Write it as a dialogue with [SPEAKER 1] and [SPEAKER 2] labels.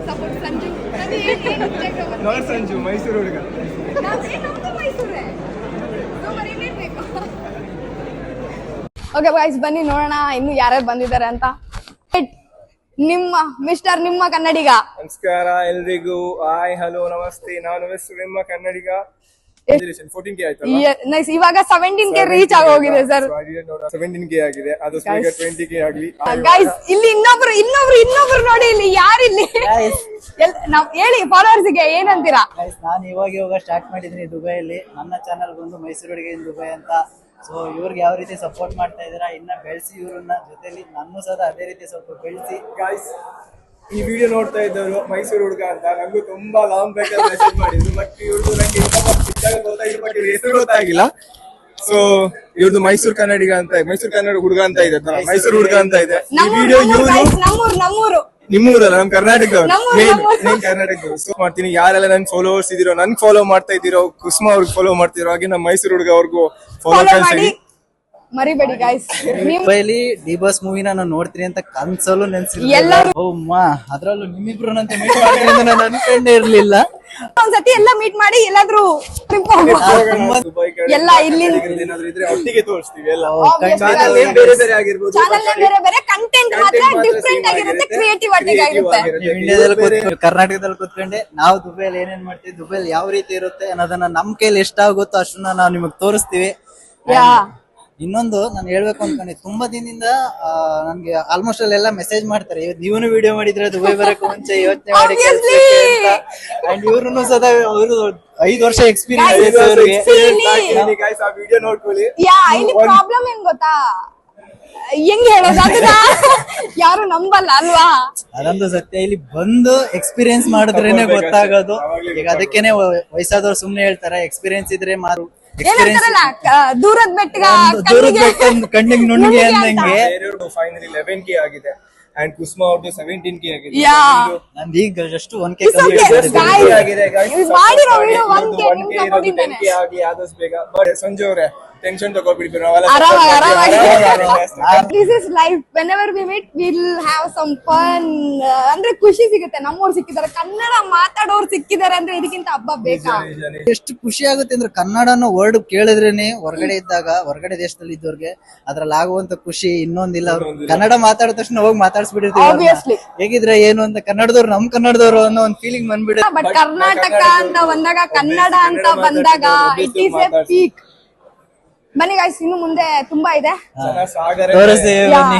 [SPEAKER 1] Support Sanju
[SPEAKER 2] not Sanju, Mysuru ಹುಡುಗ.
[SPEAKER 1] Okay boys, ಬನ್ನಿ ನೋಡೋಣ ಇನ್ನು ಯಾರ್ಯಾರು ಬಂದಿದ್ದಾರೆ ಅಂತ. ನಿಮ್ಮ ಮಿಸ್ಟರ್ ನಿಮ್ಮ ಕನ್ನಡಿಗ.
[SPEAKER 2] ನಮಸ್ಕಾರ ಎಲ್ರಿಗೂ, ಹಾಯ್ ಹಲೋ ನಮಸ್ತೆ. ನಾನು ಮಿಸ್ಟರ್ ನಿಮ್ಮ ಕನ್ನಡಿಗ. 14K ಆಯ್ತಲ್ಲ,
[SPEAKER 1] ನೈಸ್. ಇವಾಗ 17K ರೀಚ್ ಆಗಿ ಹೋಗಿದೆ ಸರ್.
[SPEAKER 2] 17K ಆಗಿದೆ, ಅದು 20K ಆಗ್ಲಿ.
[SPEAKER 1] ಗೈಸ್ ಇಲ್ಲಿ ಇನ್ನೊಬ್ರು ನೋಡಿ, ಇಲ್ಲಿ ಯಾರಿಲ್ಲಿ ನಾವ್ ಹೇಳಿ ಫಾಲೋವರ್ಸ್ ಗೆ ಏನಂತೀರಾ?
[SPEAKER 3] ನಾನು ಇವಾಗ ಸ್ಟಾರ್ಟ್ ಮಾಡಿದೀನಿ ದುಬೈಯಲ್ಲಿ. ನನ್ನ ಚಾನಲ್ ಬಂದು ಮೈಸೂರು ಹುಡುಗ ಇನ್ ದುಬೈ ಅಂತ. ಸೊ ಇವ್ರಿಗೆ ಯಾವ ರೀತಿ ಸಪೋರ್ಟ್ ಮಾಡ್ತಾ ಇದೀರಾ, ಇನ್ನ ಬೆಳೆಸಿ ಇವ್ರನ್ನ ಜೊತೆಲಿ ನನ್ನ ಸಹ ಅದೇ ರೀತಿ ಸ್ವಲ್ಪ ಬೆಳೆಸಿ.
[SPEAKER 2] ಗಾಯ್ಸ್, ಈ ವಿಡಿಯೋ ನೋಡ್ತಾ ಇದ್ದವರು ಮೈಸೂರು ಹುಡುಗ ಅಂತ ನಂಗೂ ತುಂಬಾ ಲಾಂಗ್ ಬೇಕಾದ್ರೆ ಮೆಸೇಜ್ ಮಾಡಿದ್ರು. ಬಟ್ ಇವ್ರದ್ದು ನಂಗೆ ಗೊತ್ತಾಗಿಲ್ಲ, ಬಟ್ ಇವ್ರ ಹೆಸರು ಗೊತ್ತಾಗಿಲ್ಲ. ಸೊ ಇವ್ರದ್ದು ಮೈಸೂರು ಕನ್ನಡಿಗ ಅಂತ, ಮೈಸೂರು ಕನ್ನಡ ಹುಡುಗ ಅಂತ ಇದೆ, ಮೈಸೂರು ಹುಡುಗ ಅಂತ ಇದೆ. ಈ ವಿಡಿಯೋ
[SPEAKER 1] ನಮ್ಮೂರು
[SPEAKER 2] ನಿಮ್ಮೂರಲ್ಲ, ನಮ್ ಕರ್ನಾಟಕದವ್ರು, ಕರ್ನಾಟಕದವ್ರು. ಸೊ ಮಾಡ್ತೀನಿ, ಯಾರೆಲ್ಲ ನನ್ ಫಾಲೋವರ್ಸ್ ಇದೀರೋ, ನನ್ ಫಾಲೋ ಮಾಡ್ತಾ ಇದ್ದೀರೋ, ಕುಸುಮ ಅವ್ರಿಗೆ ಫಾಲೋ ಮಾಡ್ತಿರೋ, ಹಾಗೆ ನಮ್ಮ ಮೈಸೂರು ಹುಡುಗ ಅವ್ರಿಗೂ ಫಾಲೋ ಕಳ್ಸಿ,
[SPEAKER 1] ಮರಿಬೇಡಿ ಗೈಸ್.
[SPEAKER 3] ದುಬೈಲಿ ಡಿ ಬಾಸ್ ಮೂವಿನ ನಾನು ನೋಡ್ತೀನಿ ಅಂತ ಕನ್ಸಲ್ಲೂ ನೆನ್ಸಿಲ್ಲ. ಅದ್ರಲ್ಲೂ ನಿಮ್ಮಿಬ್ರು ನಾನು ಅನ್ಕೊಂಡೇ ಇರ್ಲಿಲ್ಲ.
[SPEAKER 1] ಒಂದ್ಸತಿ ಎಲ್ಲ ಮೀಟ್ ಮಾಡಿ ಎಲ್ಲಾದ್ರೂ ಟ್ರಿಪ್ ಹೋಗುವ. ಎಲ್ಲ ಇಲ್ಲಿ
[SPEAKER 2] ಒಟ್ಟಿಗೆ ತೋರಿಸ್ತೀವಿ ಎಲ್ಲ.
[SPEAKER 1] ಚಾನಲ್ ಬೇರೆ ಬೇರೆ, ಕಂಟೆಂಟ್ ಮಾತ್ರ ಡಿಫ್ರೆಂಟ್ ಆಗಿರುತ್ತೆ, ಕ್ರಿಯೇಟಿವ್ ಆಗಿರುತ್ತೆ.
[SPEAKER 3] ಇಂಡಿಯಾದಲ್ಲಿ ಕರ್ನಾಟಕದಲ್ಲಿ ಕೂತ್ಕೊಂಡೆ ನಾವು ದುಬೈಲಿ ಏನೇನ್ ಮಾಡ್ತೀವಿ, ದುಬೈಲಿ ಯಾವ ರೀತಿ ಇರುತ್ತೆ ಅನ್ನೋದನ್ನ ನಮ್ ಕೈಲಿ ಎಷ್ಟಾಗುತ್ತೋ ಅಷ್ಟನ್ನ ನಾವು ನಿಮಗ್ ತೋರಿಸ್ತೀವಿ. ಇನ್ನೊಂದು ನಾನು ಹೇಳ್ಬೇಕು ಅನ್ಕೊಂಡೆ, ತುಂಬಾ ದಿನದಿಂದ ನನ್ಗೆ ಆಲ್ಮೋಸ್ಟ್ ಅಲ್ಲೆಲ್ಲ ಮೆಸೇಜ್ ಮಾಡ್ತಾರೆ, ನೀವನು ವಿಡಿಯೋ ಮಾಡಿದ್ರೆ ದುಬೈ ಬರಕ್ಕೆ ಮುಂಚೆ ಯೋಚನೆ ಮಾಡಿ ಅಂಡ್ ಇವ್ರು ಸದಾ ಅವರು 5 ವರ್ಷ ಎಕ್ಸ್ಪೀರಿಯನ್ಸ್ ಅವ್ರಿಗೆ.
[SPEAKER 1] ಇಲ್ಲಿ ಪ್ರಾಬ್ಲಮ್ ಏನ್ ಗೊತ್ತಾ, ಹೆಂಗ್ ಹೇಳೋದು ಅದನ್ನ ಯಾರು ನಂಬಲ್ಲ ಅಲ್ವಾ?
[SPEAKER 3] ಅದಂತೂ ಸತ್ಯ. ಇಲ್ಲಿ ಬಂದು ಎಕ್ಸ್ಪೀರಿಯನ್ಸ್ ಮಾಡಿದ್ರೇನೆ ಗೊತ್ತಾಗೋದು. ಈಗ ಅದಕ್ಕೇನೆ ವಯಸ್ಸಾದವ್ರು ಸುಮ್ನೆ ಹೇಳ್ತಾರೆ, ಎಕ್ಸ್ಪೀರಿಯನ್ಸ್ ಇದ್ರೆ ಮಾರು,
[SPEAKER 1] ದೂರದ ಬೆಟ್ಟ
[SPEAKER 3] ಕಣ್ಣಿಗೆ ನುಣ್ಣಿಗೆ ಅಂದಂಗೆ.
[SPEAKER 2] ಫೈನಲಿ 11K ಆಗಿದೆ ಅಂಡ್ ಕುಸುಮ ಅವ್ರದ್ದು 17K ಆಗಿದೆ.
[SPEAKER 3] ನಂದು ಈಗ ಜಸ್ಟ್ 1K
[SPEAKER 2] ಆಗಿದೆ. 10K ಆಗಿ ಆದಷ್ಟು ಬೇಗ. ಬಟ್ ಸಂಜು ಅವರೇ ಟೆನ್ಷನ್ ತಗೋಬಿಡಿ,
[SPEAKER 1] this is life. Whenever we meet will have some fun. ಅಂದ್ರೆ ಖುಷಿ ಸಿಗುತ್ತೆ. ನಮ್ಮವ್ರು ಸಿಕ್ಕಿದ್ದಾರೆ, ಕನ್ನಡ ಮಾತಾಡೋರು ಸಿಕ್ಕಿದ್ದಾರೆ ಅಂದ್ರೆ ಇದಕ್ಕಿಂತ ಹಬ್ಬ ಬೇಕಾ?
[SPEAKER 3] ಎಷ್ಟು ಖುಷಿ ಆಗುತ್ತೆ ಅಂದ್ರೆ ಕನ್ನಡ ಅನ್ನೋ ವರ್ಡ್ ಕೇಳಿದ್ರೇನೆ ಹೊರಗಡೆ ಇದ್ದಾಗ, ಹೊರಗಡೆ ದೇಶದಲ್ಲಿ ಇದ್ದವ್ರಿಗೆ ಅದ್ರಲ್ಲಿ ಆಗುವಂತ ಖುಷಿ ಇನ್ನೊಂದಿಲ್ಲ. ಅವ್ರು ಕನ್ನಡ ಮಾತಾಡಿದ ತಕ್ಷಣ ಹೋಗಿ ಮಾತಾಡ್ಸ್ಬಿಟ್ಟಿರ್ತೀವಿ, ಹೇಗಿದ್ರೆ ಏನು ಅಂತ, ಕನ್ನಡದವ್ರು ನಮ್ ಕನ್ನಡದವ್ರು ಅನ್ನೋ ಒಂದು ಫೀಲಿಂಗ್ ಬಂದ್ಬಿಡುತ್ತೆ.
[SPEAKER 1] ಬಟ್ ಕರ್ನಾಟಕ ಅಂತ ಬಂದಾಗ, ಕನ್ನಡ ಅಂತ ಬಂದಾಗ ಇಟ್ ಈಸ್ ಎ ಪೀಕ್. ಬನ್ನಿ ಗಾಯ್ಸ್, ಇನ್ನು ಮುಂದೆ ತುಂಬಾ ಇದೆ,
[SPEAKER 3] ತೋರಿಸ್ತೀವಿ ಬನ್ನಿ.